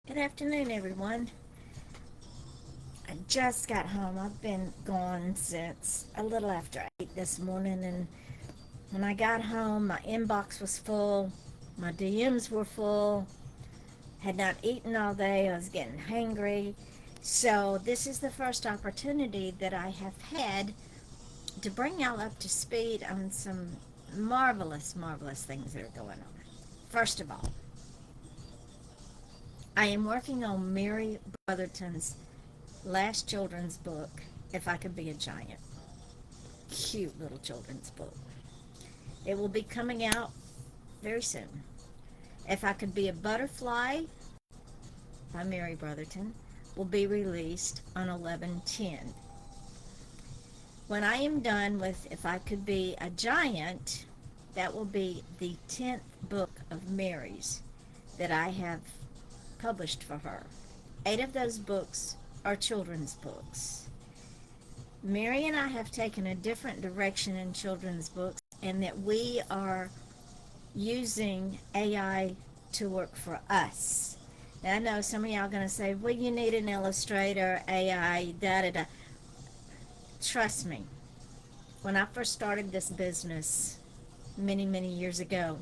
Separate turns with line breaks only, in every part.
Good afternoon, everyone. I just got home. I've been gone since a little after 8 this morning, and when I got home, my inbox was full, my DMs were full, had not eaten all day, I was getting hangry. So, this is the first opportunity that I have had to bring y'all up to speed on some marvelous, marvelous things that are going on. First of all, I am working on Mary Brotherton's last children's book, If I Could Be a Giant. Cute little children's book. It will be coming out very soon. If I Could Be a Butterfly by Mary Brotherton will be released on 11/10. When I am done with If I Could Be a Giant, that will be the 10th book of Mary's that I have published for her. 8 of those books are children's books. Mary and I have taken a different direction in children's books, and that we are using AI to work for us. Now, I know some of y'all are going to say, well, you need an illustrator, AI, da da da. Trust me, when I first started this business many, many years ago,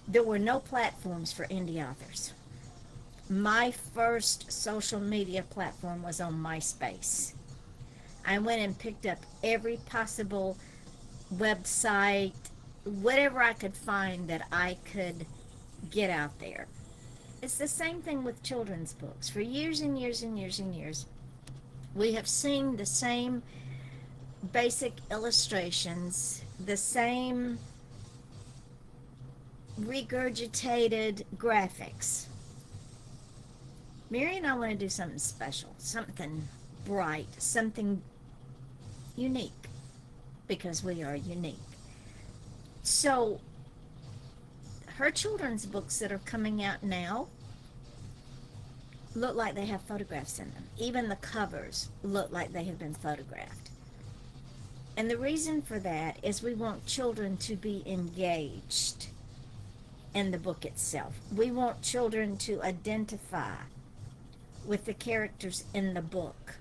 there were no platforms for indie authors. My first social media platform was on MySpace. I went and picked up every possible website, whatever I could find that I could get out there. It's the same thing with children's books. For years and years and years and years, we have seen the same basic illustrations, the same regurgitated graphics. Mary and I want to do something special, something bright, something unique, because we are unique. So, her children's books that are coming out now look like they have photographs in them. Even the covers look like they have been photographed. And the reason for that is we want children to be engaged in the book itself. We want children to identify with the characters in the book.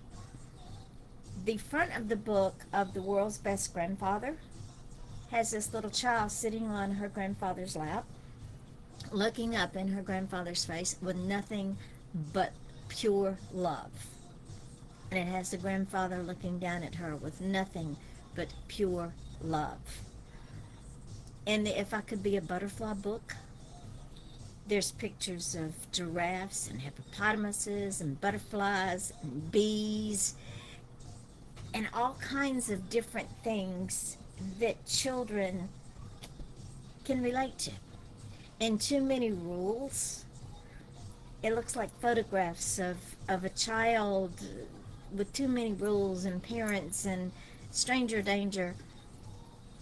The front of the book of The World's Best Grandfather has this little child sitting on her grandfather's lap, looking up in her grandfather's face with nothing but pure love. And it has the grandfather looking down at her with nothing but pure love. In the If I Could Be a Butterfly book, there's pictures of giraffes and hippopotamuses and butterflies and bees and all kinds of different things that children can relate to. And Too Many Rules, it looks like photographs of a child with too many rules and parents and stranger danger.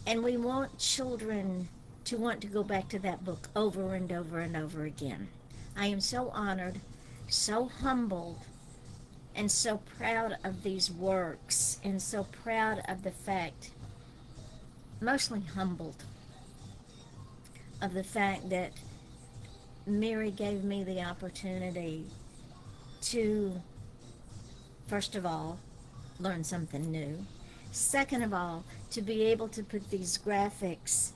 And we want children to want to go back to that book over and over and over again. I am so honored, so humbled, and so proud of these works, and so proud of the fact, mostly humbled, of the fact that Mary gave me the opportunity to, first of all, learn something new. Second of all, to be able to put these graphics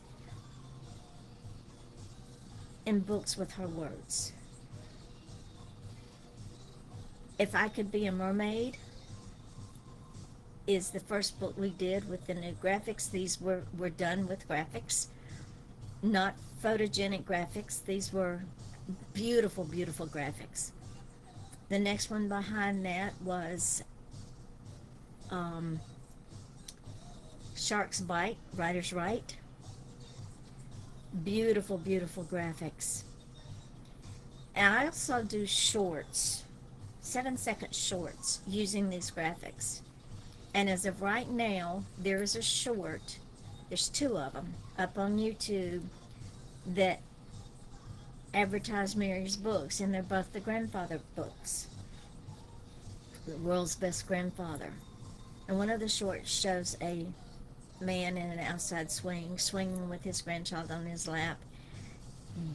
in books with her words. If I Could Be a Mermaid is the first book we did with the new graphics. These were done with graphics, not photogenic graphics. These were beautiful, beautiful graphics. The next one behind that was Shark's Bite, Writer's Right. Beautiful, beautiful graphics. And I also do shorts, 7-second shorts using these graphics. And as of right now, there is a short, there's 2 of them up on YouTube that advertise Mary's books, and they're both the grandfather books, The World's Best Grandfather. And one of the shorts shows a man in an outside swing, swinging with his grandchild on his lap.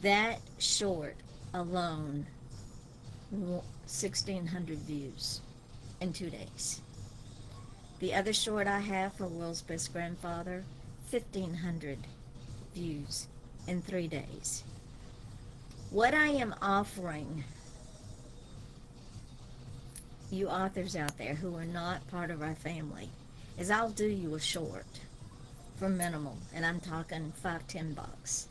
That short alone 1,600 views in 2 days. The other short I have for World's Best Grandfather, 1,500 views in 3 days. What I am offering you authors out there who are not part of our family is I'll do you a short for minimal, and I'm talking $5-10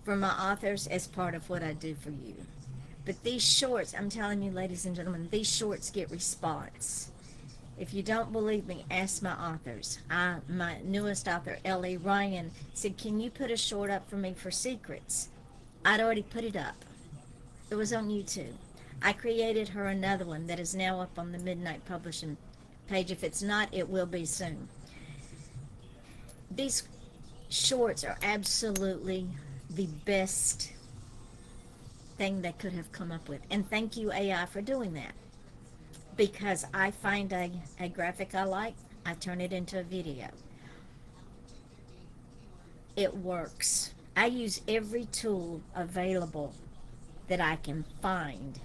for my authors as part of what I do for you. But these shorts, I'm telling you, ladies and gentlemen, these shorts get response. If you don't believe me, ask my authors. My newest author, Ellie Ryan, said, "Can you put a short up for me for secrets?" I'd already put it up. It was on YouTube. I created her another one that is now up on the Midnight Publishing page. If it's not, it will be soon. These shorts are absolutely the best thing they could have come up with. And thank you, AI, for doing that. Because I find a graphic I like, I turn it into a video. It works. I use every tool available that I can find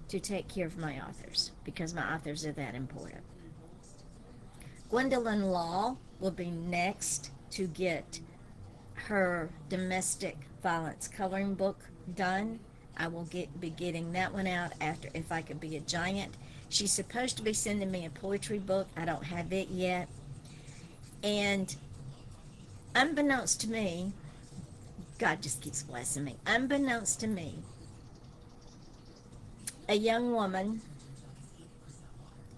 to take care of my authors, because my authors are that important. Gwendolyn Law will be next to get her domestic violence coloring book done. I will be getting that one out after If I Could Be a Giant. She's supposed to be sending me a poetry book. I don't have it yet. And unbeknownst to me, God just keeps blessing me. Unbeknownst to me, a young woman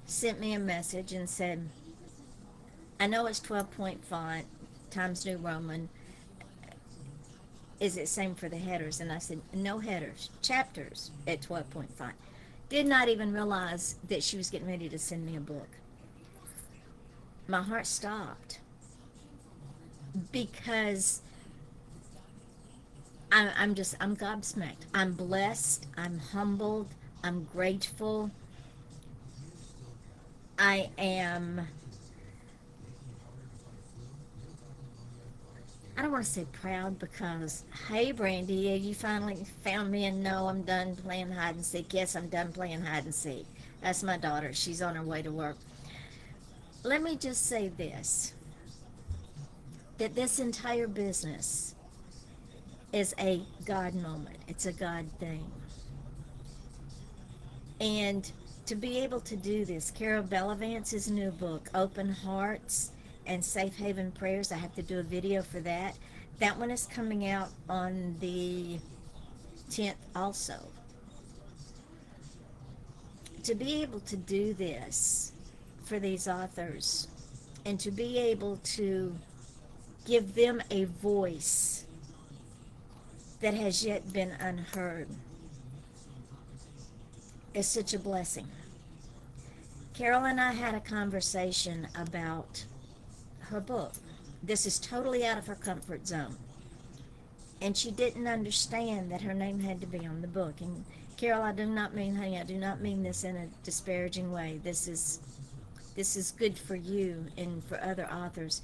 sent me a message and said, "I know it's 12-point font, Times New Roman. Is it same for the headers?" And I said, "No headers, chapters at 12-point font." Did not even realize that she was getting ready to send me a book. My heart stopped because I'm gobsmacked. I'm blessed. I'm humbled. I'm grateful. I am, I don't want to say proud, because, hey, Brandy, you finally found me, and no, I'm done playing hide and seek. Yes, I'm done playing hide and seek. That's my daughter. She's on her way to work. Let me just say this, that this entire business is a God moment. It's a God thing. And to be able to do this, Carol Bellevance's new book, Open Hearts and Safe Haven Prayers, I have to do a video for that. That one is coming out on the 10th also. To be able to do this for these authors, and to be able to give them a voice that has yet been unheard, is such a blessing. Carol and I had a conversation about her book. This is totally out of her comfort zone. And she didn't understand that her name had to be on the book. And Carol, I do not mean, honey, I do not mean this in a disparaging way. This is good for you and for other authors.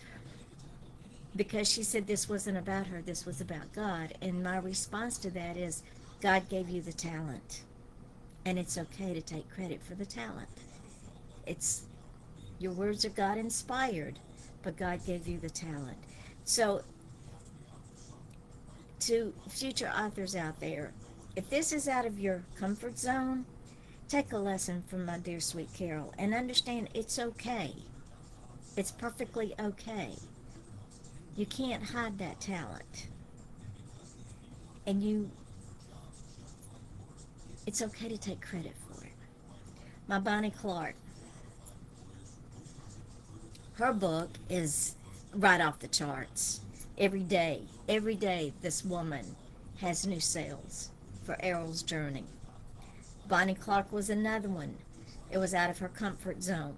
Because she said this wasn't about her, this was about God. And my response to that is, God gave you the talent. And it's okay to take credit for the talent. Your words are God inspired, but God gave you the talent. So, to future authors out there, if this is out of your comfort zone, take a lesson from my dear sweet Carol and understand it's okay. It's perfectly okay. You can't hide that talent. And it's okay to take credit for it. My Bonnie Clark, her book is right off the charts. Every day, this woman has new sales for Errol's Journey. Bonnie Clark was another one. It was out of her comfort zone.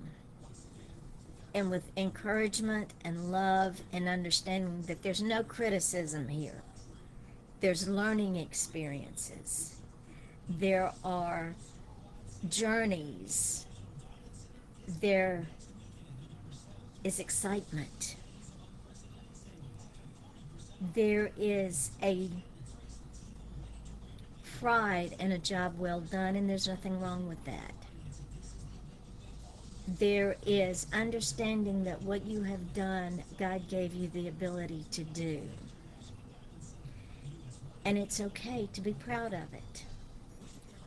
And with encouragement and love and understanding that there's no criticism here. There's learning experiences. There are journeys. There is excitement. There is a pride in a job well done, and there's nothing wrong with that. There is understanding that what you have done, God gave you the ability to do. And it's okay to be proud of it.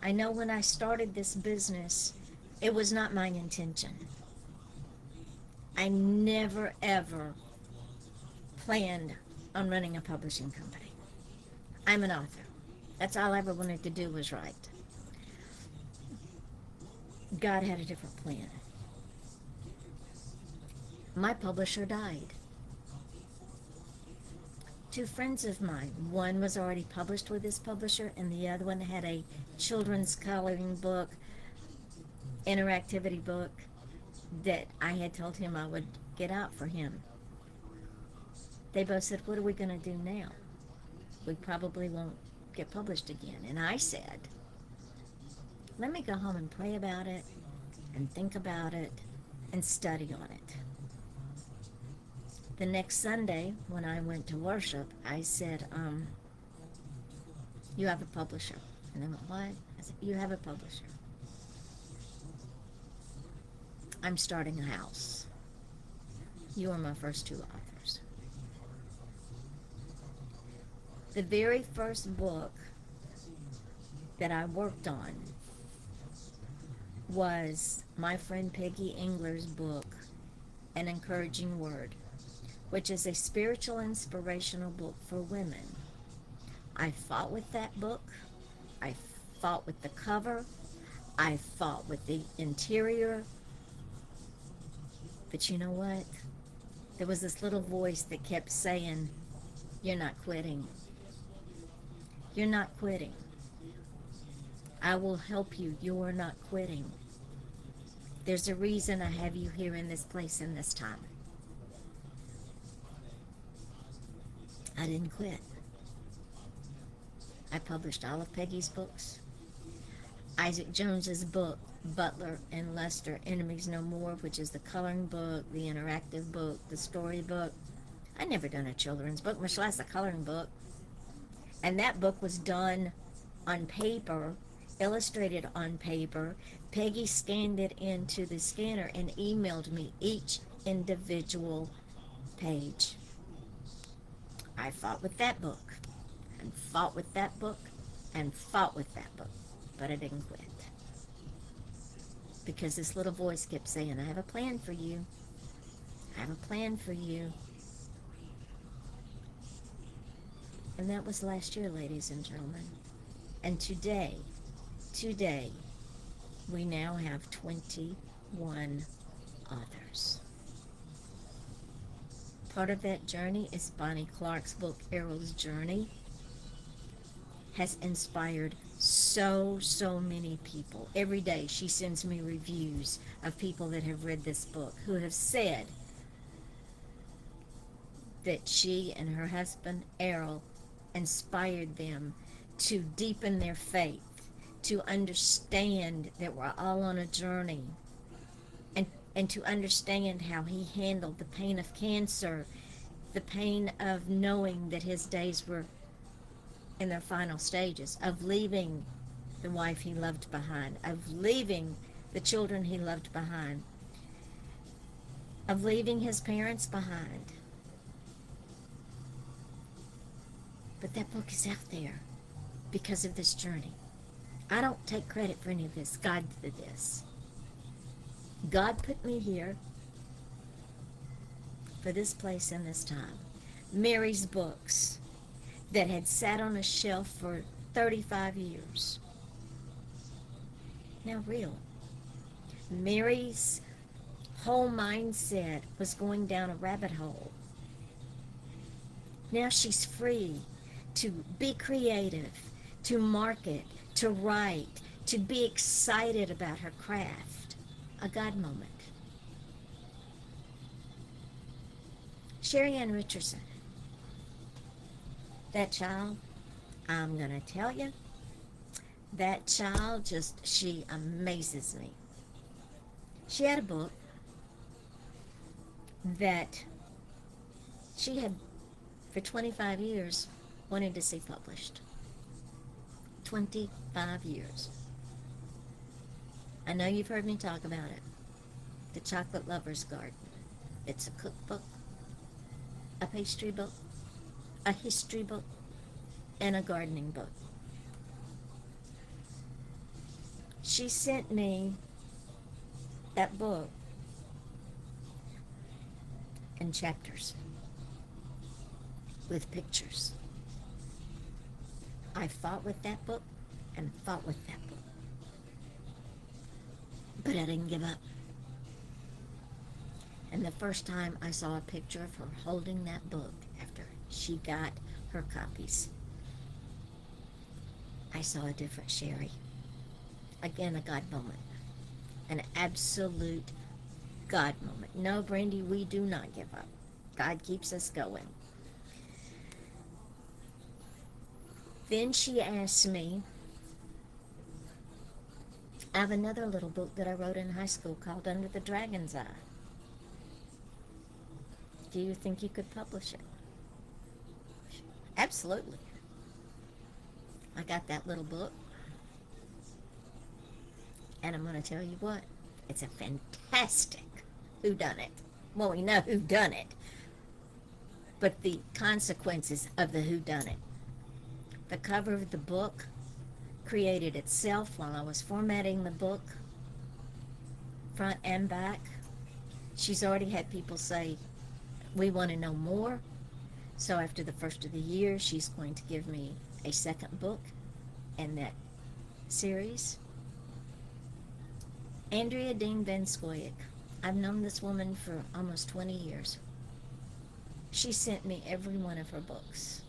I know when I started this business, it was not my intention. I never ever planned on running a publishing company. I'm an author. That's all I ever wanted to do was write. God had a different plan. My publisher died. Two friends of mine, one was already published with his publisher, and the other one had a children's coloring book, interactivity book, that I had told him I would get out for him. They both said, what are we going to do now? We probably won't get published again. And I said, let me go home and pray about it and think about it and study on it. The next Sunday, when I went to worship, I said, you have a publisher. And they went, what? I said, you have a publisher. I'm starting a house. You are my first two authors. The very first book that I worked on was my friend Peggy Engler's book, An Encouraging Word, which is a spiritual inspirational book for women. I fought with that book. I fought with the cover. I fought with the interior. But you know what? There was this little voice that kept saying, you're not quitting. You're not quitting. I will help you. You are not quitting. There's a reason I have you here in this place in this time. I didn't quit. I published all of Peggy's books. Isaac Jones's book, Butler and Lester, Enemies No More, which is the coloring book, the interactive book, the story book. I never done a children's book, much less a coloring book. And that book was done on paper, illustrated on paper. Peggy scanned it into the scanner and emailed me each individual page. I fought with that book, and fought with that book, and fought with that book, but I didn't quit. Because this little voice kept saying, I have a plan for you. I have a plan for you. And that was last year, ladies and gentlemen. And today, we now have 21 authors. Part of that journey is Bonnie Clark's book, Errol's Journey, has inspired so many people. Every day she sends me reviews of people that have read this book who have said that she and her husband, Errol, inspired them to deepen their faith, to understand that we're all on a journey, and to understand how he handled the pain of cancer, the pain of knowing that his days were in their final stages, of leaving the wife he loved behind, of leaving the children he loved behind, of leaving his parents behind. But that book is out there because of this journey. I don't take credit for any of this. God did this. God put me here for this place and this time. Mary's books that had sat on a shelf for 35 years. Now real. Mary's whole mindset was going down a rabbit hole. Now she's free to be creative, to market, to write, to be excited about her craft. A God moment. Sherry Ann Richardson. That child, I'm going to tell you, that child she amazes me. She had a book that she had, for 25 years, wanted to see published. 25 years. I know you've heard me talk about it. The Chocolate Lover's Garden. It's a cookbook, a pastry book, a history book, and a gardening book. She sent me that book in chapters with pictures. I fought with that book and fought with that book. But I didn't give up. And the first time I saw a picture of her holding that book after she got her copies, I saw a different Sherry. Again, a God moment. An absolute God moment. No, Brandy, we do not give up. God keeps us going. Then she asked me, I have another little book that I wrote in high school called Under the Dragon's Eye. Do you think you could publish it? Absolutely. I got that little book. And I'm going to tell you what, it's a fantastic whodunit. Well, we know whodunit, but the consequences of the whodunit. The cover of the book created itself while I was formatting the book, front and back. She's already had people say, we want to know more. So after the first of the year, she's going to give me a second book in that series. Andrea Dean Van Scoyoc. I've known this woman for almost 20 years. She sent me every one of her books.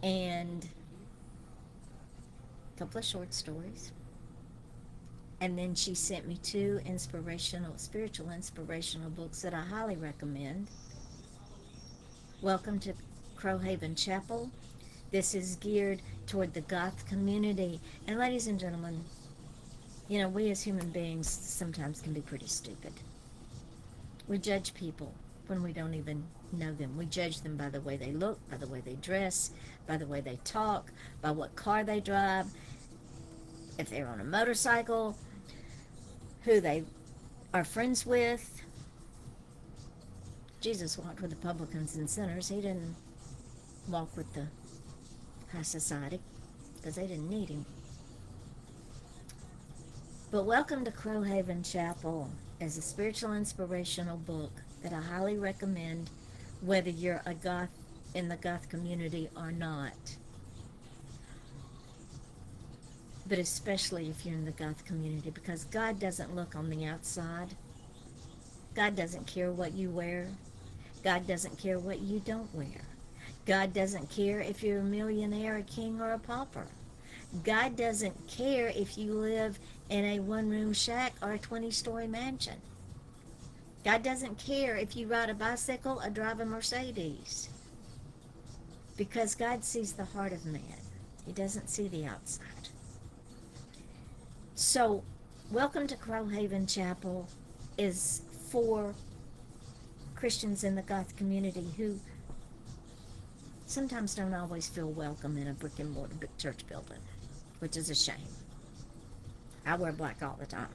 And a couple of short stories. And then she sent me two spiritual inspirational books that I highly recommend. Welcome to Crowhaven Chapel. This is geared toward the goth community. And ladies and gentlemen, you know, we as human beings sometimes can be pretty stupid. We judge people when we don't even know them. We judge them by the way they look, by the way they dress, by the way they talk, by what car they drive, if they're on a motorcycle, who they are friends with. Jesus walked with the publicans and sinners. He didn't walk with the high society because they didn't need him. But Welcome to Crowhaven Chapel is a spiritual inspirational book that I highly recommend whether you're a goth in the goth community or not. But especially if you're in the goth community, because God doesn't look on the outside. God doesn't care what you wear. God doesn't care what you don't wear. God doesn't care if you're a millionaire, a king, or a pauper. God doesn't care if you live in a one-room shack or a 20-story mansion. God doesn't care if you ride a bicycle or drive a Mercedes. Because God sees the heart of man. He doesn't see the outside. So, Welcome to Crowhaven Chapel is for Christians in the goth community who sometimes don't always feel welcome in a brick and mortar big church building, which is a shame. I wear black all the time.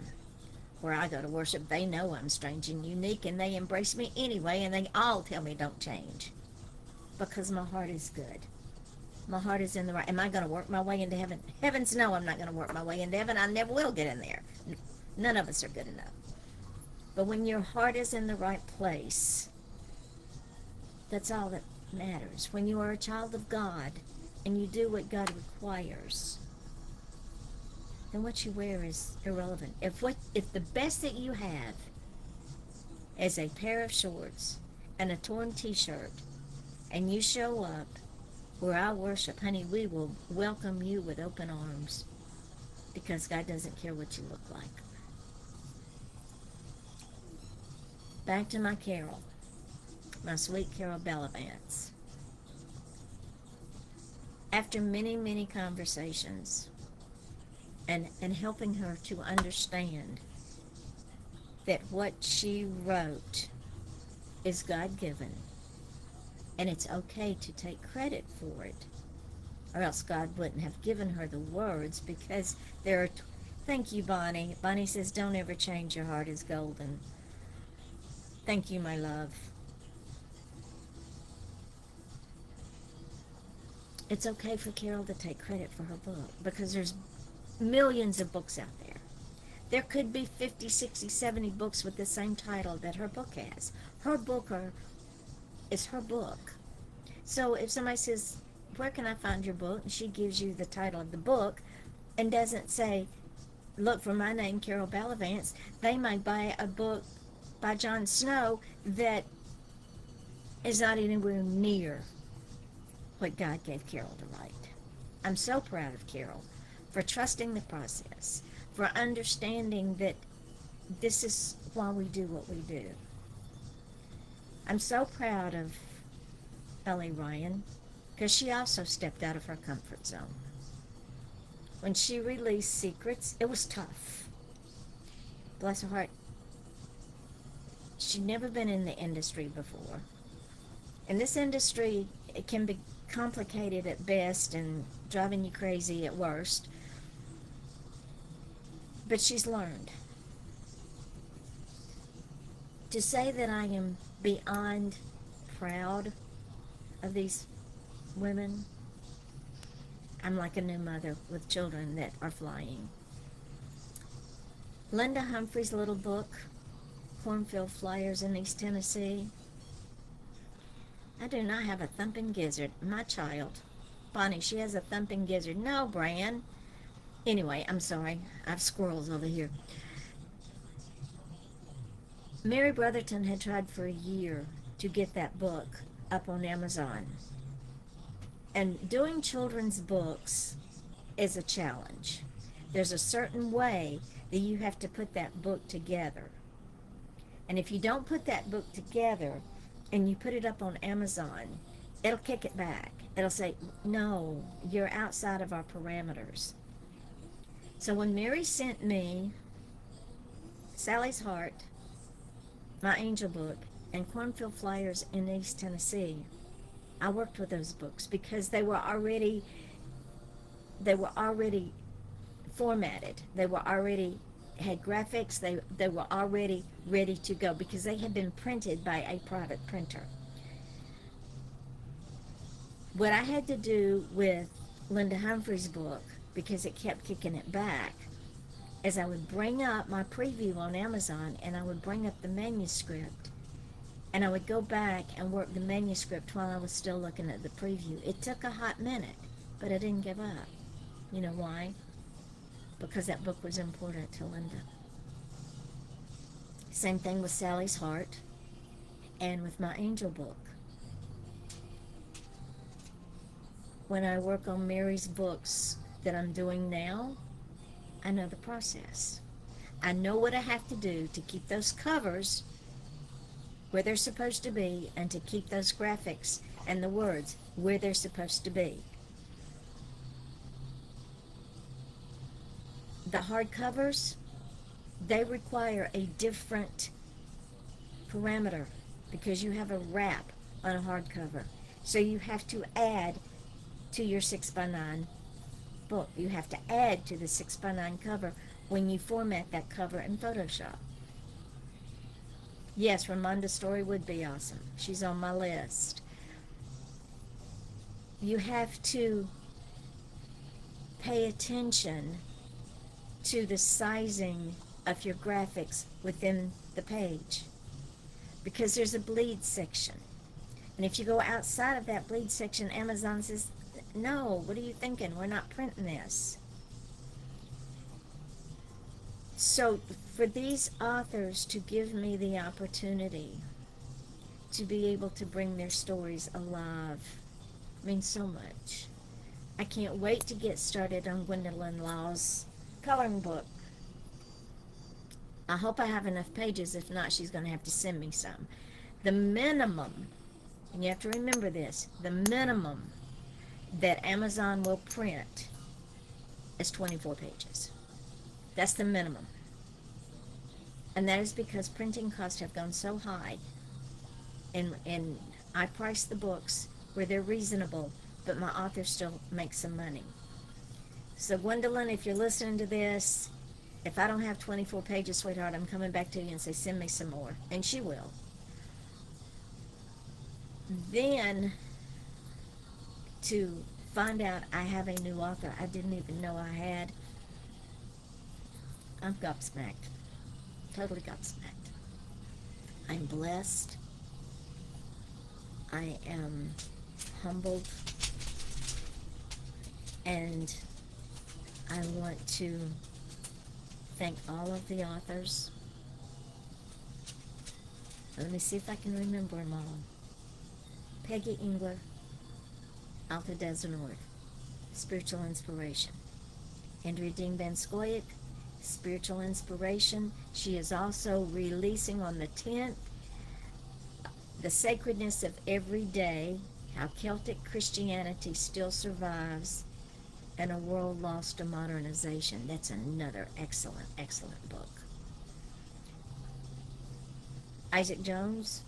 Where I go to worship, they know I'm strange and unique, and they embrace me anyway, and they all tell me don't change. Because my heart is good. My heart is in the right. Am I going to work my way into heaven? Heavens no, I'm not going to work my way into heaven. I never will get in there. None of us are good enough. But when your heart is in the right place, that's all that matters. When you are a child of God and you do what God requires, then what you wear is irrelevant. If the best that you have is a pair of shorts and a torn t-shirt, and you show up where I worship, honey, we will welcome you with open arms, because God doesn't care what you look like. Back to my carol, my sweet Carol Bellavance. After many, many conversations and helping her to understand that what she wrote is God-given, and it's okay to take credit for it, or else God wouldn't have given her the words, because there are. Thank you, Bonnie. Bonnie says, "Don't ever change. Your heart is golden." Thank you, my love. It's okay for Carol to take credit for her book, because there's millions of books out there. There could be 50, 60, 70 books with the same title that her book has. Her book is her book. So if somebody says, "Where can I find your book?" and she gives you the title of the book and doesn't say, "Look for my name, Carol Balavance," they might buy a book by John Snow that is not anywhere near what God gave Carol to write. I'm so proud of Carol for trusting the process, for understanding that this is why we do what we do. I'm so proud of Ellie Ryan, because she also stepped out of her comfort zone. When she released Secrets, it was tough. Bless her heart, she'd never been in the industry before. And this industry, it can be complicated at best and driving you crazy at worst. But she's learned. To say that I am beyond proud of these women, I'm like a new mother with children that are flying. Linda Humphrey's little book, Cornfield Flyers in East Tennessee. I do not have a thumping gizzard. My child, Bonnie, she has a thumping gizzard. No, Bran. Anyway, I'm sorry. I have squirrels over here. Mary Brotherton had tried for a year to get that book up on Amazon. And doing children's books is a challenge. There's a certain way that you have to put that book together. And if you don't put that book together and you put it up on Amazon, it'll kick it back. It'll say, "No, you're outside of our parameters." So when Mary sent me Sally's Heart, My Angel Book, and Cornfield Flyers in East Tennessee, I worked with those books because they were already formatted. They were already had graphics. They were already ready to go because they had been printed by a private printer. What I had to do with Linda Humphrey's book, because it kept kicking it back, is I would bring up my preview on Amazon and I would bring up the manuscript and I would go back and work the manuscript while I was still looking at the preview. It took a hot minute, but I didn't give up. You know why? Because that book was important to Linda. Same thing with Sally's Heart and with My Angel Book. When I work on Mary's books that I'm doing now, I know the process. I know what I have to do to keep those covers where they're supposed to be and to keep those graphics and the words where they're supposed to be. The hardcovers, they require a different parameter because you have a wrap on a hardcover. So you have to add to your 6x9 book. You have to add to the 6x9 cover when you format that cover in Photoshop. Yes, Ramonda's story would be awesome. She's on my list. You have to pay attention to the sizing of your graphics within the page because there's a bleed section. And if you go outside of that bleed section, Amazon says, "No, what are you thinking? We're not printing this." So for these authors to give me the opportunity to be able to bring their stories alive means so much. I can't wait to get started on Gwendolyn Law's coloring book. I hope I have enough pages. If not, she's going to have to send me some. The minimum, and you have to remember this, the minimum that Amazon will print is 24 pages. That's the minimum. And that is because printing costs have gone so high, and I price the books where they're reasonable but my author still makes some money. So Gwendolyn, if you're listening to this, if I don't have 24 pages, sweetheart, I'm coming back to you and say, send me some more. And she will. Then, to find out I have a new author I didn't even know I had, I'm gobsmacked. Totally gobsmacked. I'm blessed. I am humbled. And I want to thank all of the authors. Let me see if I can remember them all. Peggy Engler, Alta Desert, Spiritual Inspiration. Andrea Dean Van Scoyoc, Spiritual Inspiration. She is also releasing on the 10th, The Sacredness of Every Day, How Celtic Christianity Still Survives in a World Lost to Modernization. That's another excellent, excellent book. Isaac Jones,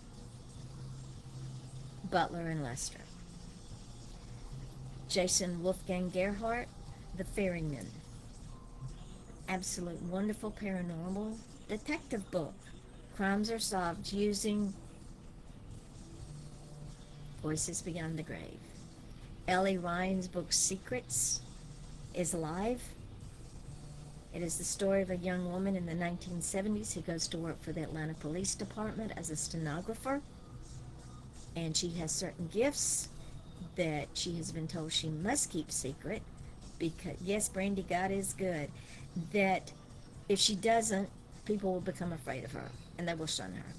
Butler and Lester. Jason Wolfgang Gerhardt, The Ferryman. Absolute wonderful paranormal detective book. Crimes are solved using Voices Beyond the Grave. Ellie Ryan's book Secrets is live. It is the story of a young woman in the 1970s who goes to work for the Atlanta Police Department as a stenographer. And she has certain gifts that she has been told she must keep secret because, yes, Brandy, God is good, that if she doesn't, people will become afraid of her and they will shun her.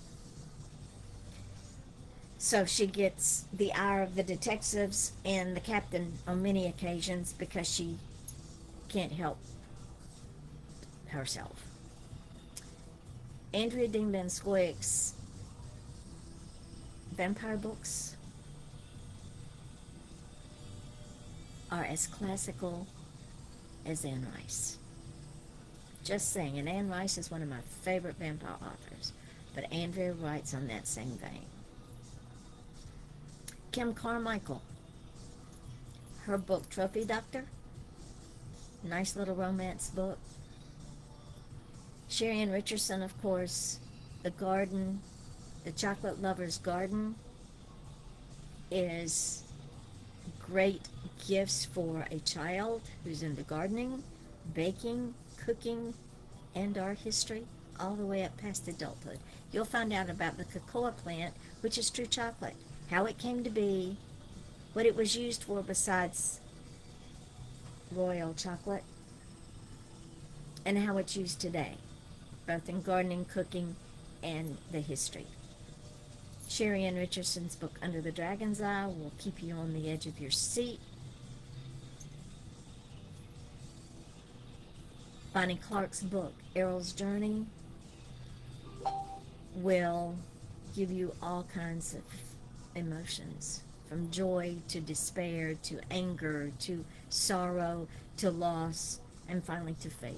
So she gets the ire of the detectives and the captain on many occasions because she can't help herself. Andrea Dean Van Scoyoc's vampire books are as classical as Anne Rice. Just saying, and Anne Rice is one of my favorite vampire authors, but Andrea writes on that same vein. Kim Carmichael, her book Trophy Doctor, nice little romance book. Sherry Ann Richardson, of course, The Garden, The Chocolate Lover's Garden is great gifts for a child who's into gardening, baking, cooking, and art history, all the way up past adulthood. You'll find out about the cocoa plant, which is true chocolate, how it came to be, what it was used for besides royal chocolate, and how it's used today, both in gardening, cooking, and the history. Sherry Ann Richardson's book Under the Dragon's Eye will keep you on the edge of your seat. Bonnie Clark's book Errol's Journey will give you all kinds of emotions, from joy to despair to anger to sorrow to loss and finally to faith.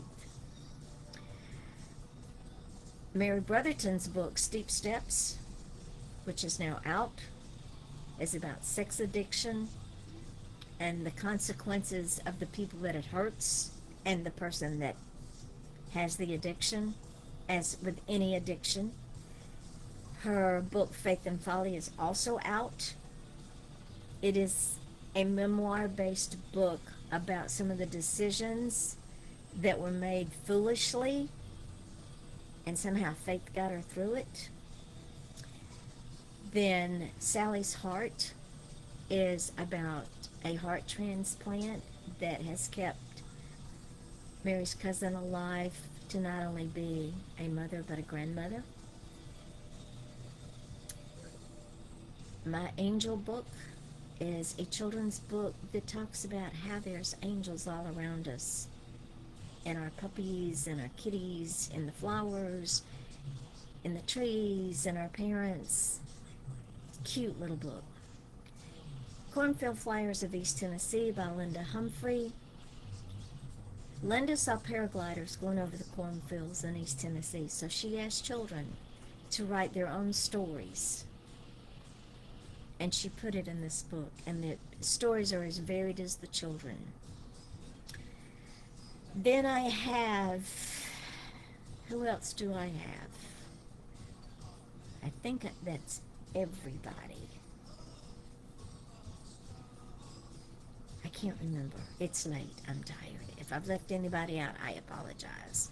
Mary Brotherton's book Steep Steps, which is now out, is about sex addiction and the consequences of the people that it hurts and the person that has the addiction, as with any addiction. Her book Faith and Folly is also out. It is a memoir-based book about some of the decisions that were made foolishly, and somehow faith got her through it. Then Sally's Heart is about a heart transplant that has kept Mary's cousin alive to not only be a mother but a grandmother. My Angel book is a children's book that talks about how there's angels all around us, and our puppies and our kitties and the flowers and the trees and our parents. Cute little book. Cornfield Flyers of East Tennessee by Linda Humphrey. Linda saw paragliders going over the cornfields in East Tennessee, so she asked children to write their own stories And she put it in this book, and the stories are as varied as the children. Then I have, who else do I have? I think that's everybody. I can't remember. It's late. I'm tired. If I've left anybody out, I apologize.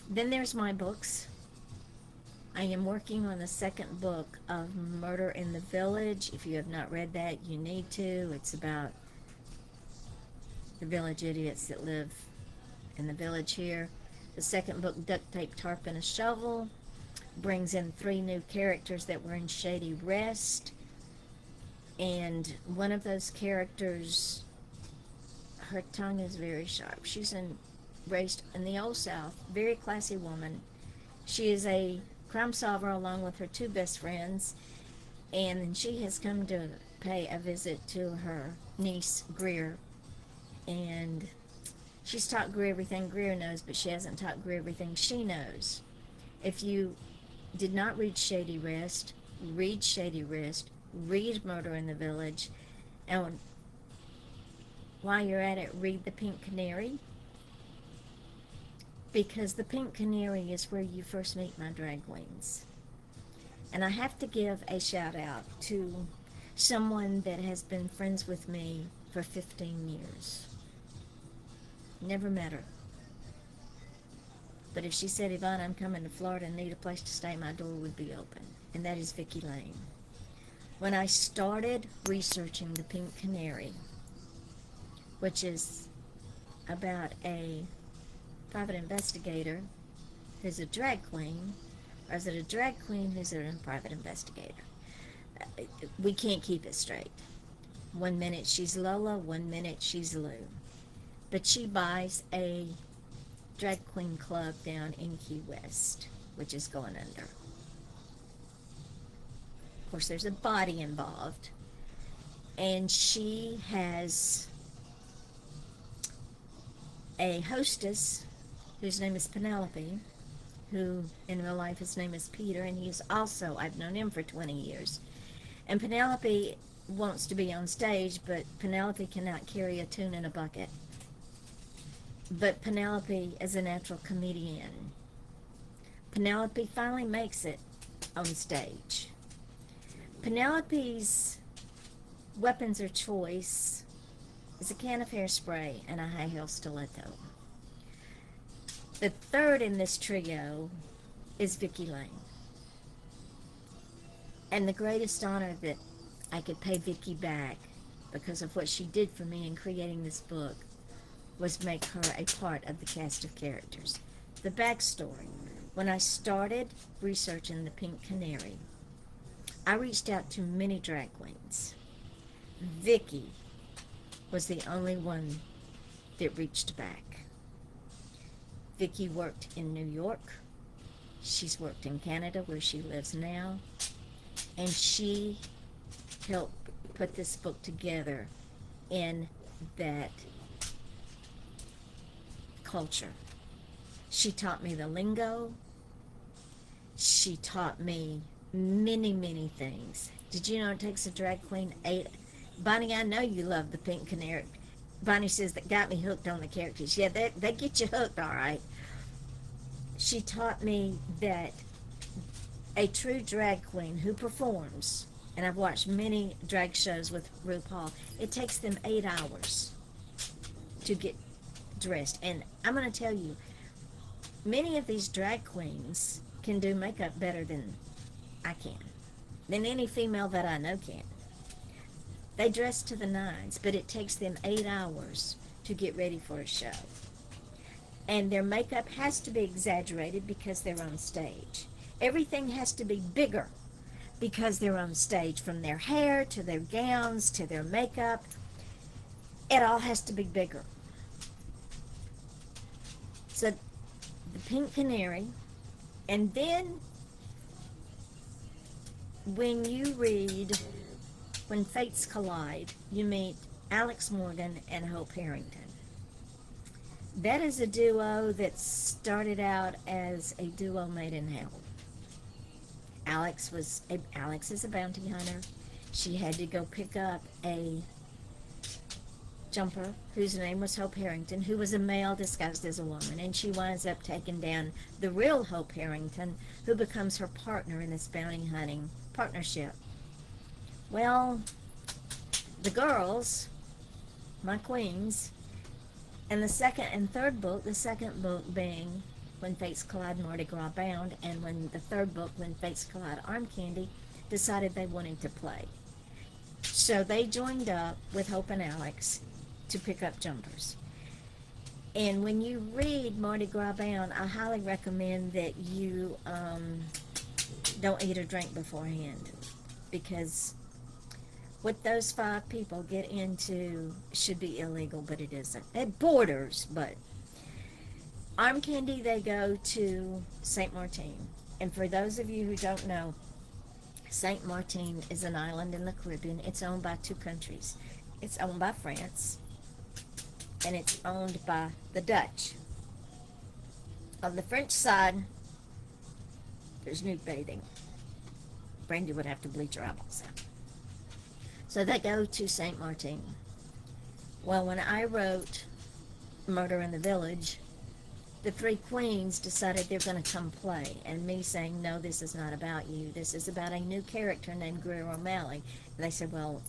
Then there's my books. I am working on the second book of Murder in the Village. If you have not read that, you need to. It's about the village idiots that live in the village here. The second book, Duct Tape, Tarp, and a Shovel, brings in 3 new characters that were in Shady Rest. And one of those characters, her tongue is very sharp. She's raised in the Old South, very classy woman. She is a crime solver along with her 2 best friends, and she has come to pay a visit to her niece, Greer, and she's taught Greer everything Greer knows, but she hasn't taught Greer everything she knows. If you did not read Shady Rest, read Shady Rest, read Murder in the Village, and while you're at it, read The Pink Canary, because The Pink Canary is where you first meet my drag queens. And I have to give a shout out to someone that has been friends with me for 15 years. Never met her. But if she said, Yvonne, I'm coming to Florida and need a place to stay, my door would be open. And that is Vicki Lane. When I started researching The Pink Canary, which is about a private investigator who's a drag queen, or is it a drag queen who's a private investigator? We can't keep it straight. One minute she's Lola, one minute she's Lou. But she buys a drag queen club down in Key West, which is going under. Of course, there's a body involved. And she has a hostess whose name is Penelope, who in real life his name is Peter, and he's also, I've known him for 20 years. And Penelope wants to be on stage, but Penelope cannot carry a tune in a bucket. But Penelope is a natural comedian. Penelope finally makes it on stage. Penelope's weapons of choice is a can of hairspray and a high heel stiletto. The third in this trio is Vicki Lane. And the greatest honor that I could pay Vicki back because of what she did for me in creating this book was make her a part of the cast of characters. The backstory. When I started researching The Pink Canary, I reached out to many drag queens. Vicki was the only one that reached back. Vicki worked in New York. She's worked in Canada, where she lives now. And she helped put this book together in that culture. She taught me the lingo. She taught me many, many things. Did you know it takes a drag queen 8? Bonnie, I know you love The Pink Canary. Bonnie says that got me hooked on the characters. Yeah, they get you hooked, all right. She taught me that a true drag queen who performs, and I've watched many drag shows with RuPaul, it takes them 8 hours to get dressed. And I'm going to tell you, many of these drag queens can do makeup better than I can, than any female that I know can. They dress to the nines, but it takes them 8 hours to get ready for a show. And their makeup has to be exaggerated because they're on stage. Everything has to be bigger because they're on stage, from their hair to their gowns to their makeup. It all has to be bigger. So, The Pink Canary, and then when you read When Fates Collide, you meet Alex Morgan and Hope Harrington. That is a duo that started out as a duo made in hell. Alex is a bounty hunter. She had to go pick up a jumper whose name was Hope Harrington, who was a male disguised as a woman, and she winds up taking down the real Hope Harrington, who becomes her partner in this bounty hunting partnership. Well, the girls, my queens, and the second and third book, the second book being When Fates Collide, Mardi Gras Bound, and when the third book, When Fates Collide, Arm Candy, decided they wanted to play. So they joined up with Hope and Alex to pick up jumpers. And when you read Mardi Gras Bound, I highly recommend that you don't eat or drink beforehand, because what those 5 people get into should be illegal, but it isn't. It borders, but Arm Candy, they go to Saint Martin. And for those of you who don't know, Saint Martin is an island in the Caribbean. It's owned by 2 countries. It's owned by France, and it's owned by the Dutch. On the French side, there's nude bathing. Brandy would have to bleach her eyeballs out. So they go to Saint Martin. Well, when I wrote Murder in the Village, the 3 queens decided they're going to come play, and me saying, no, this is not about you. This is about a new character named Greer O'Malley. And they said, well,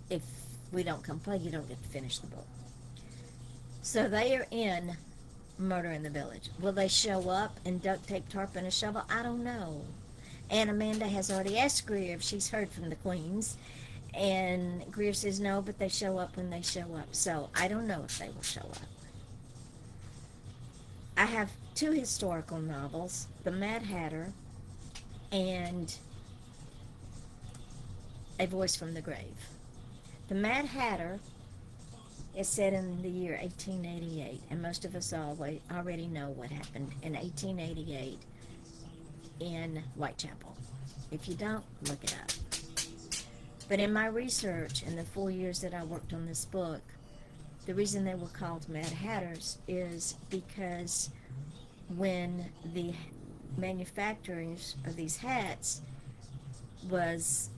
if we don't come play, you don't get to finish the book. So they are in Murder in the Village. Will they show up and duct tape, tarp, and a shovel? I don't know. And Amanda has already asked Greer if she's heard from the queens, and Greer says no, but they show up when they show up. So I don't know if they will show up. I have 2 historical novels, The Mad Hatter and A Voice from the Grave. The Mad Hatter is set in the year 1888, and most of us already know what happened in 1888 in Whitechapel. If you don't, look it up. But in my research, in the 4 years that I worked on this book, the reason they were called Mad Hatters is because when the manufacturers of these hats was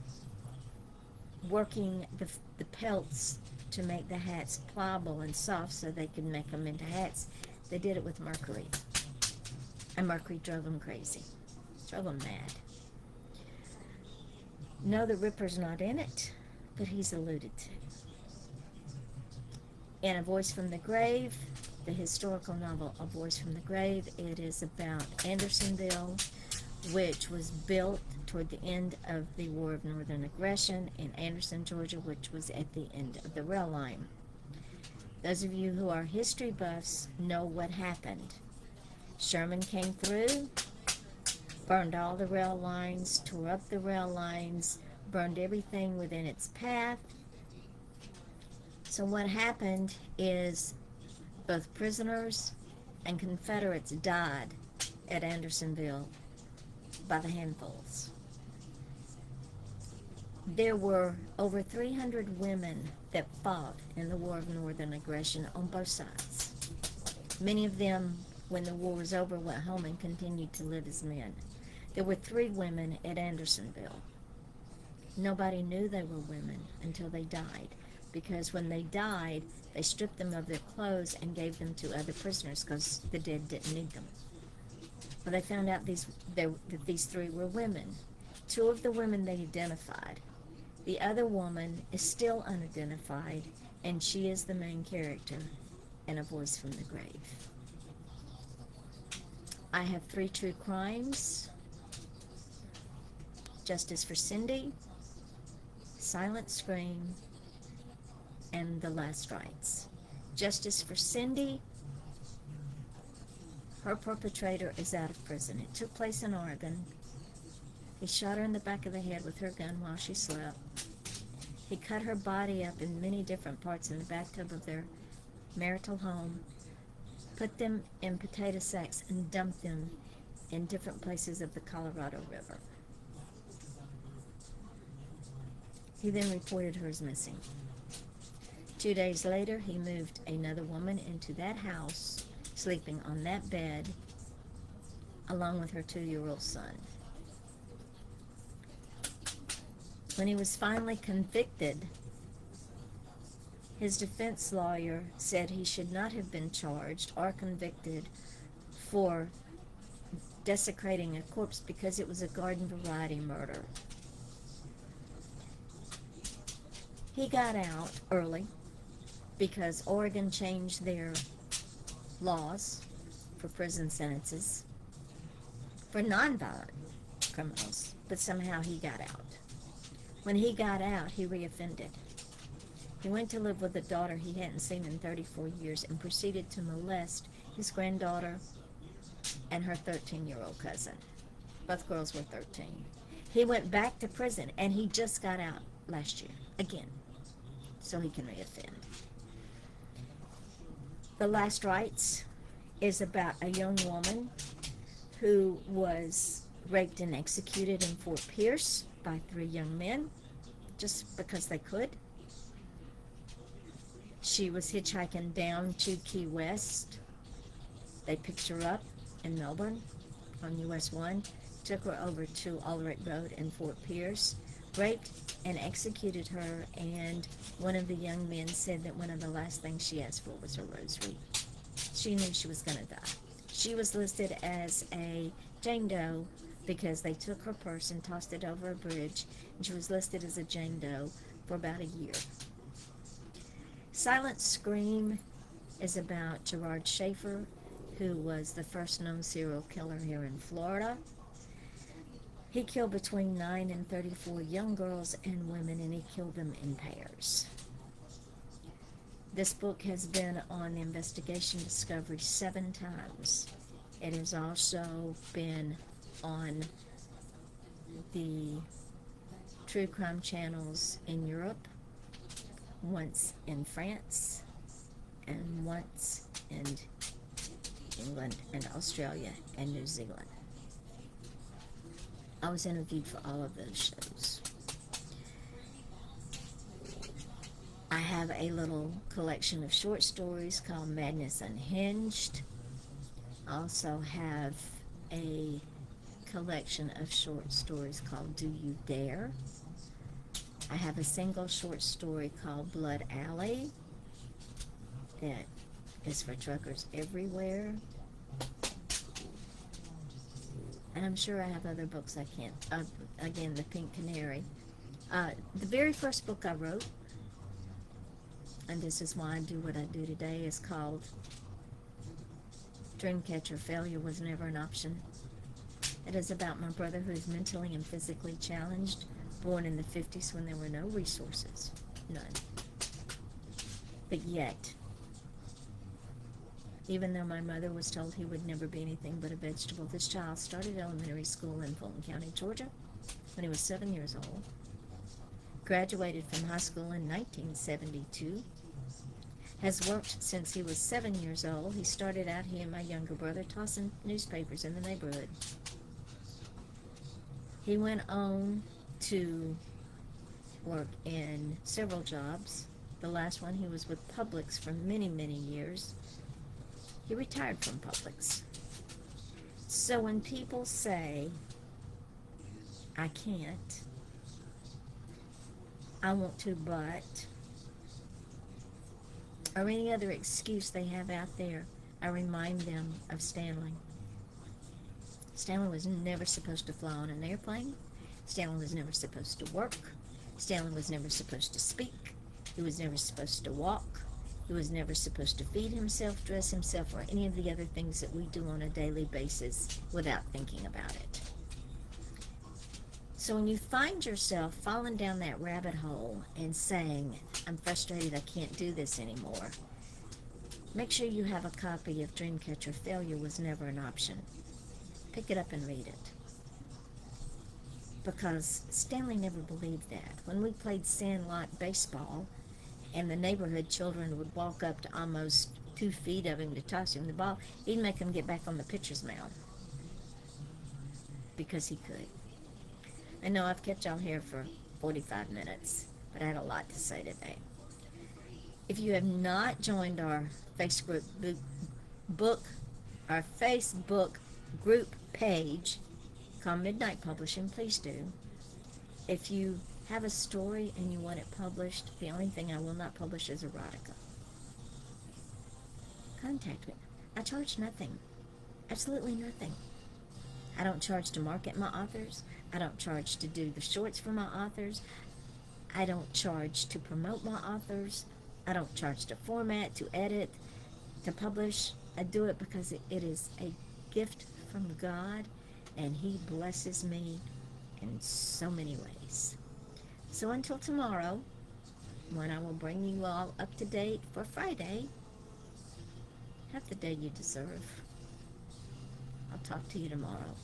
working the pelts to make the hats pliable and soft so they could make them into hats, they did it with mercury. And mercury drove them crazy, drove them mad. No, the Ripper's not in it, but he's alluded to. In A Voice from the Grave, the historical novel A Voice from the Grave, it is about Andersonville, which was built toward the end of the War of Northern Aggression in Anderson, Georgia, which was at the end of the rail line. Those of you who are history buffs know what happened. Sherman came through, burned all the rail lines, tore up the rail lines, burned everything within its path. So what happened is both prisoners and Confederates died at Andersonville by the handfuls. There were over 300 women that fought in the War of Northern Aggression on both sides. Many of them, when the war was over, went home and continued to live as men. There were 3 women at Andersonville. Nobody knew they were women until they died, because when they died, they stripped them of their clothes and gave them to other prisoners because the dead didn't need them. Well, they found out that these 3 were women. 2 of the women they identified. The other woman is still unidentified, and she is the main character in A Voice from the Grave. I have 3 true crimes: Justice for Cindy, Silent Scream, and The Last Rites. Justice for Cindy, her perpetrator is out of prison. It took place in Oregon. He shot her in the back of the head with her gun while she slept. He cut her body up in many different parts in the bathtub of their marital home, put them in potato sacks, and dumped them in different places of the Colorado River. He then reported her as missing. 2 days later, he moved another woman into that house, sleeping on that bed, along with her 2-year-old son. When he was finally convicted, his defense lawyer said he should not have been charged or convicted for desecrating a corpse because it was a garden variety murder. He got out early because Oregon changed their laws for prison sentences for nonviolent criminals, but somehow he got out. When he got out, he reoffended. He went to live with a daughter he hadn't seen in 34 years and proceeded to molest his granddaughter and her 13-year-old cousin. Both girls were 13. He went back to prison, and he just got out last year, again, so he can reoffend. The Last Rites is about a young woman who was raped and executed in Fort Pierce by 3 young men, just because they could. She was hitchhiking down to Key West. They picked her up in Melbourne on US 1, took her over to Ulrich Road in Fort Pierce, raped and executed her, and one of the young men said that one of the last things she asked for was her rosary. She knew she was going to die. She was listed as a Jane Doe because they took her purse and tossed it over a bridge, and she was listed as a Jane Doe for about a year. Silent Scream is about Gerard Schaefer, who was the first known serial killer here in Florida. He killed between 9 and 34 young girls and women, and he killed them in pairs. This book has been on Investigation Discovery 7 times. It has also been on the true crime channels in Europe, once in France, and once in England and Australia and New Zealand. I was interviewed for all of those shows. I have a little collection of short stories called Madness Unhinged. I also have a collection of short stories called Do You Dare? I have a single short story called Blood Alley that is for truckers everywhere. And I'm sure I have other books I can't. Again, The Pink Canary. The very first book I wrote, and this is why I do what I do today, is called Dreamcatcher. Failure Was Never an Option. It is about my brother who is mentally and physically challenged, born in the 50s when there were no resources. None. But yet, even though my mother was told he would never be anything but a vegetable, this child started elementary school in Fulton County, Georgia, when he was 7 years old, graduated from high school in 1972, has worked since he was 7 years old. He started out, he and my younger brother, tossing newspapers in the neighborhood. He went on to work in several jobs. The last one, he was with Publix for many, many years. He retired from Publix. So when people say, I can't, I want to, but, or any other excuse they have out there, I remind them of Stanley. Stanley was never supposed to fly on an airplane. Stanley was never supposed to work. Stanley was never supposed to speak. He was never supposed to walk. He was never supposed to feed himself, dress himself, or any of the other things that we do on a daily basis without thinking about it. So when you find yourself falling down that rabbit hole and saying, I'm frustrated, I can't do this anymore, make sure you have a copy of Dreamcatcher. Failure Was Never an Option. Pick it up and read it. Because Stanley never believed that. When we played sandlot baseball, and the neighborhood children would walk up to almost 2 feet of him to toss him the ball, he'd make them get back on the pitcher's mound. Because he could. I know I've kept y'all here for 45 minutes, but I had a lot to say today. If you have not joined our Facebook group page called Midnight Publishing, please do. If you have a story and you want it published, the only thing I will not publish is erotica. Contact me. I charge nothing. Absolutely nothing. I don't charge to market my authors. I don't charge to do the shorts for my authors. I don't charge to promote my authors. I don't charge to format, to edit, to publish. I do it because it is a gift from God, and He blesses me in so many ways. So until tomorrow, when I will bring you all up to date for Friday, have the day you deserve. I'll talk to you tomorrow.